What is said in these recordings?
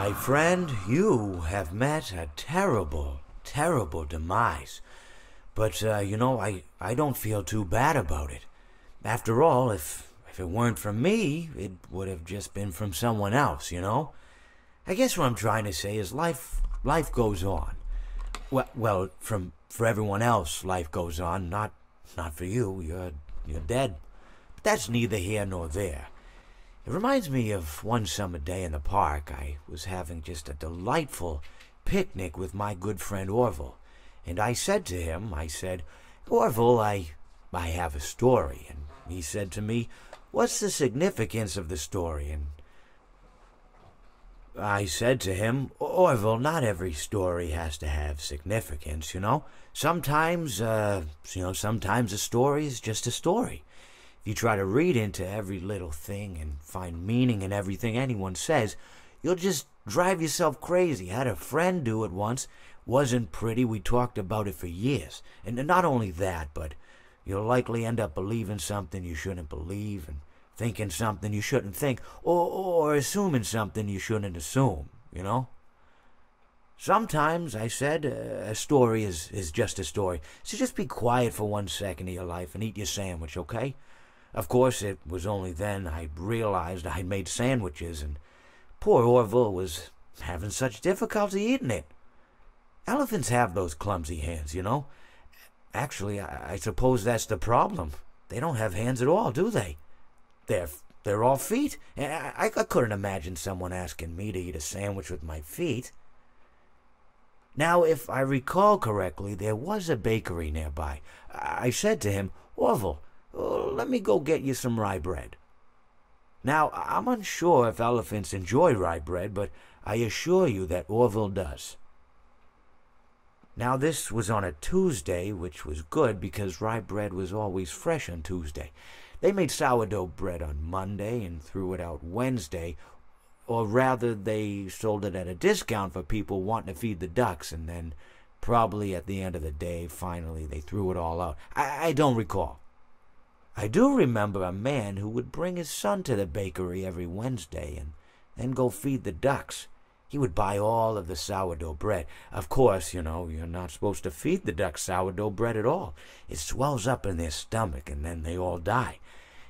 My friend, you have met a terrible, terrible demise. But, I don't feel too bad about it. After all, if it weren't from me, it would have just been from someone else, you know? I guess what I'm trying to say is life goes on. Well, for everyone else, life goes on, not for you. You're dead. But that's neither here nor there. It reminds me of one summer day in the park. I was having just a delightful picnic with my good friend Orville. And I said to him, Orville, I have a story. And he said to me, what's the significance of the story? And I said to him, Orville, not every story has to have significance, you know? Sometimes a story is just a story. If you try to read into every little thing and find meaning in everything anyone says, you'll just drive yourself crazy. I had a friend do it once. Wasn't pretty. We talked about it for years. And not only that, but you'll likely end up believing something you shouldn't believe and thinking something you shouldn't think, or assuming something you shouldn't assume, you know? Sometimes, I said, a story is just a story. So just be quiet for 1 second of your life and eat your sandwich, okay? Of course, it was only then I realized I'd made sandwiches, and poor Orville was having such difficulty eating it. Elephants have those clumsy hands, you know? Actually, I suppose that's the problem. They don't have hands at all, do they? They're all feet. I couldn't imagine someone asking me to eat a sandwich with my feet. Now, if I recall correctly, there was a bakery nearby. I said to him, Orville, let me go get you some rye bread. Now, I'm unsure if elephants enjoy rye bread, but I assure you that Orville does. Now, this was on a Tuesday, which was good because rye bread was always fresh on Tuesday. They made sourdough bread on Monday and threw it out Wednesday, or rather they sold it at a discount for people wanting to feed the ducks, and then probably at the end of the day, finally they threw it all out. I don't recall. I do remember a man who would bring his son to the bakery every Wednesday and then go feed the ducks. He would buy all of the sourdough bread. Of course, you're not supposed to feed the ducks sourdough bread at all. It swells up in their stomach and then they all die.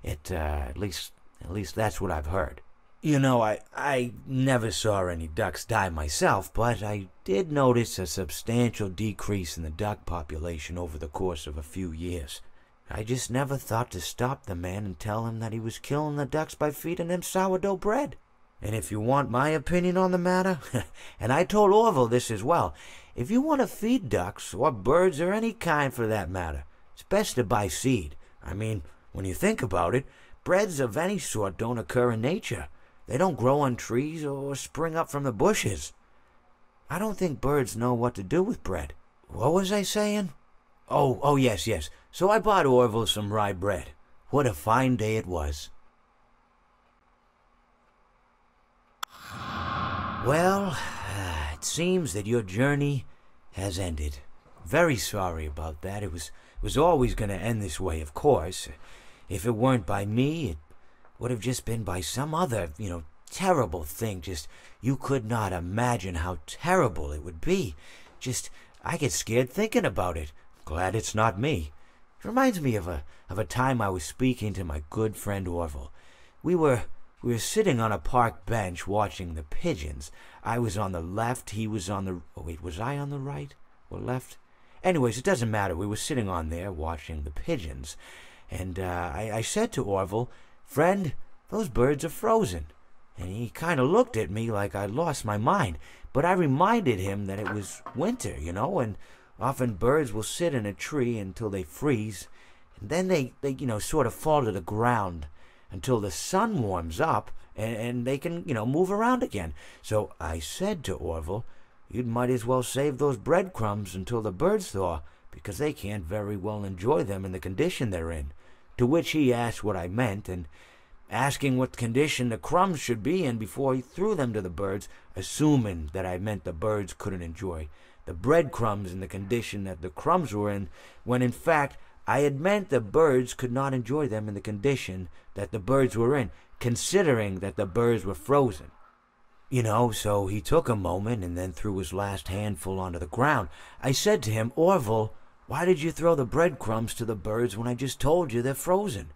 At least that's what I've heard. I never saw any ducks die myself, but I did notice a substantial decrease in the duck population over the course of a few years. I just never thought to stop the man and tell him that he was killing the ducks by feeding them sourdough bread. And if you want my opinion on the matter, and I told Orville this as well, if you want to feed ducks, or birds, or any kind for that matter, it's best to buy seed. I mean, when you think about it, breads of any sort don't occur in nature. They don't grow on trees or spring up from the bushes. I don't think birds know what to do with bread. What was I saying? Oh, yes. So I bought Orville some rye bread. What a fine day it was. Well, it seems that your journey has ended. Very sorry about that. It was always going to end this way, of course. If it weren't by me, it would have just been by some other, terrible thing. Just, you could not imagine how terrible it would be. Just, I get scared thinking about it. Glad it's not me. It reminds me of a time I was speaking to my good friend Orville. We were sitting on a park bench watching the pigeons. I was on the left, he was on the... Oh, wait, was I on the right or left? Anyways, it doesn't matter. We were sitting on there watching the pigeons. And I said to Orville, friend, those birds are frozen. And he kind of looked at me like I lost my mind. But I reminded him that it was winter, and often birds will sit in a tree until they freeze. And then they sort of fall to the ground until the sun warms up and they can, move around again. So I said to Orville, you might as well save those breadcrumbs until the birds thaw, because they can't very well enjoy them in the condition they're in. To which he asked what I meant, and asking what condition the crumbs should be in before he threw them to the birds, assuming that I meant the birds couldn't enjoy the breadcrumbs in the condition that the crumbs were in, when in fact I had meant the birds could not enjoy them in the condition that the birds were in, considering that the birds were frozen. So he took a moment and then threw his last handful onto the ground. I said to him, Orville, why did you throw the breadcrumbs to the birds when I just told you they're frozen?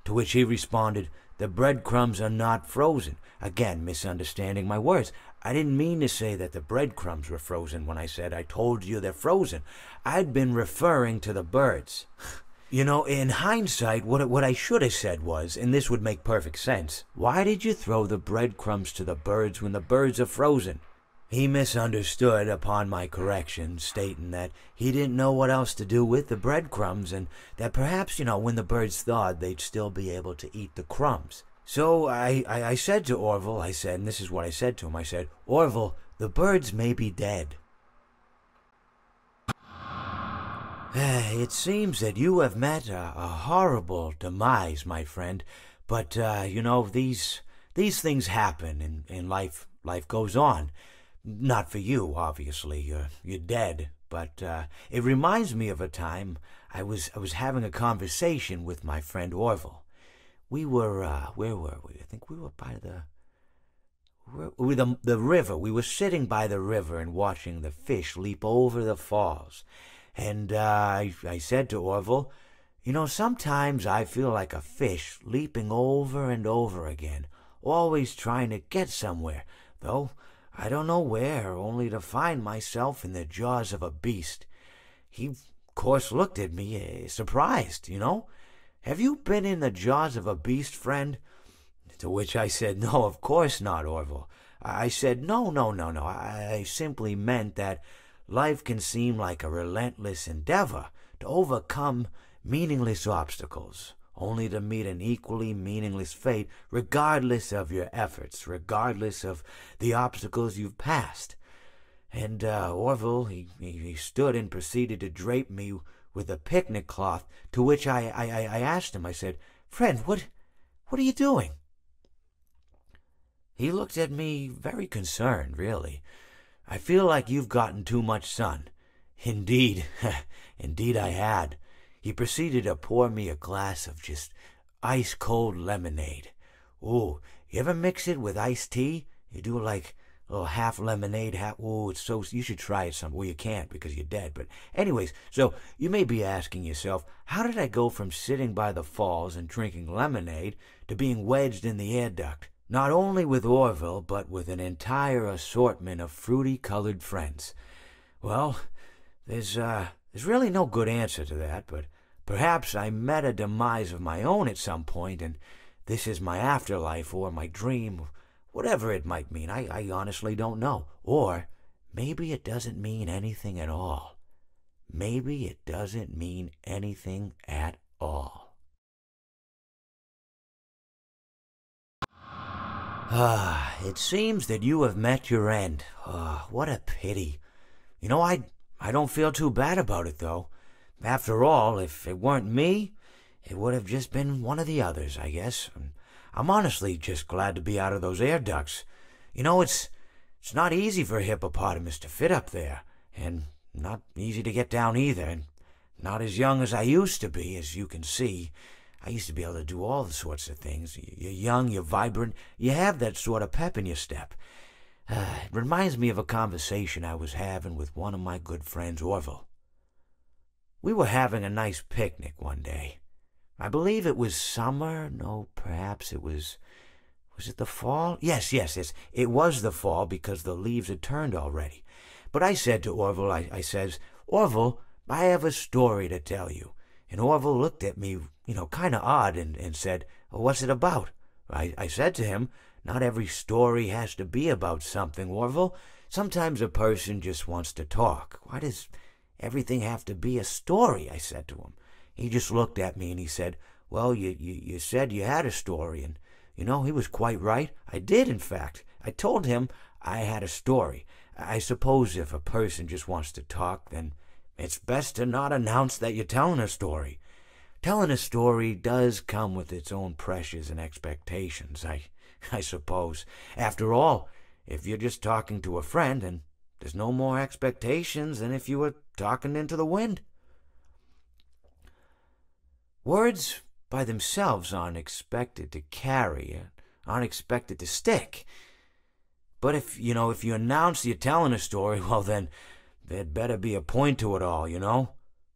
To which he responded, the breadcrumbs are not frozen. Again, misunderstanding my words. I didn't mean to say that the breadcrumbs were frozen when I said I told you they're frozen. I'd been referring to the birds. In hindsight, what I should have said was, and this would make perfect sense, why did you throw the breadcrumbs to the birds when the birds are frozen? He misunderstood upon my correction, stating that he didn't know what else to do with the breadcrumbs, and that perhaps, when the birds thawed, they'd still be able to eat the crumbs. So I said to Orville, and this is what I said to him, I said, Orville, the birds may be dead. It seems that you have met a horrible demise, my friend. But, these things happen, and life goes on. Not for you, obviously. You're dead. But it reminds me of a time I was having a conversation with my friend Orville. We were, where were we? I think we were by the river. We were sitting by the river and watching the fish leap over the falls. And I said to Orville, sometimes I feel like a fish leaping over and over again, always trying to get somewhere, though I don't know where, only to find myself in the jaws of a beast. He, of course, looked at me, surprised, Have you been in the jaws of a beast, friend? To which I said, no, of course not, Orville. I said, no. I simply meant that life can seem like a relentless endeavor to overcome meaningless obstacles, only to meet an equally meaningless fate, regardless of your efforts, regardless of the obstacles you've passed. And Orville, he stood and proceeded to drape me with a picnic cloth, to which I asked him, I said, Friend, what are you doing? He looked at me very concerned, really. I feel like you've gotten too much sun. Indeed, indeed I had. He proceeded to pour me a glass of just ice-cold lemonade. Ooh, you ever mix it with iced tea? You do like a little half lemonade, half... Ooh, it's so... You should try it some... Well, you can't because you're dead. But anyways, so you may be asking yourself, how did I go from sitting by the falls and drinking lemonade to being wedged in the air duct? Not only with Orville, but with an entire assortment of fruity-colored friends. Well, there's really no good answer to that, but perhaps I met a demise of my own at some point, and this is my afterlife or my dream, whatever it might mean. I honestly don't know. Or maybe it doesn't mean anything at all. Maybe it doesn't mean anything at all. It seems that you have met your end. What a pity. I don't feel too bad about it, though. After all, if it weren't me, it would have just been one of the others, I guess. I'm honestly just glad to be out of those air ducts. It's not easy for a hippopotamus to fit up there, and not easy to get down either, and not as young as I used to be, as you can see. I used to be able to do all the sorts of things. You're young, you're vibrant, you have that sort of pep in your step. It reminds me of a conversation I was having with one of my good friends, Orville. We were having a nice picnic one day. I believe it was summer. No, perhaps it was... Was it the fall? Yes. It was the fall because the leaves had turned already. But I said to Orville, I says, Orville, I have a story to tell you. And Orville looked at me, kind of odd and said, what's it about? I said to him, not every story has to be about something, Orville. Sometimes a person just wants to talk. Why does everything have to be a story? I said to him. He just looked at me and he said, well, you said you had a story. And, he was quite right. I did, in fact. I told him I had a story. I suppose if a person just wants to talk, then it's best to not announce that you're telling a story. Telling a story does come with its own pressures and expectations, I suppose. After all, if you're just talking to a friend, then there's no more expectations than if you were talking into the wind. Words by themselves aren't expected to carry, aren't expected to stick. But if you announce you're telling a story, well then, there'd better be a point to it all, you know?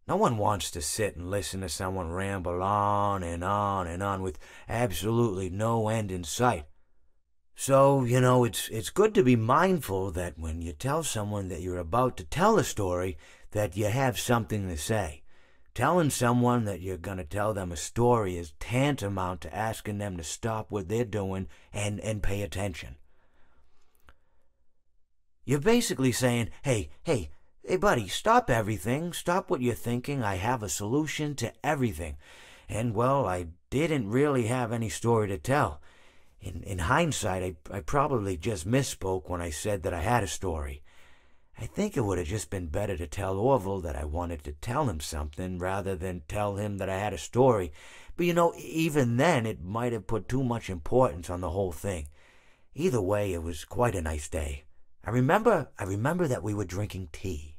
No one wants to sit and listen to someone ramble on and on and on with absolutely no end in sight. So, it's good to be mindful that when you tell someone that you're about to tell a story, that you have something to say. Telling someone that you're going to tell them a story is tantamount to asking them to stop what they're doing and pay attention. You're basically saying, hey, buddy, stop everything. Stop what you're thinking. I have a solution to everything. And, well, I didn't really have any story to tell. In hindsight, I probably just misspoke when I said that I had a story. I think it would have just been better to tell Orville that I wanted to tell him something rather than tell him that I had a story. But even then, it might have put too much importance on the whole thing. Either way, it was quite a nice day. I remember that we were drinking tea.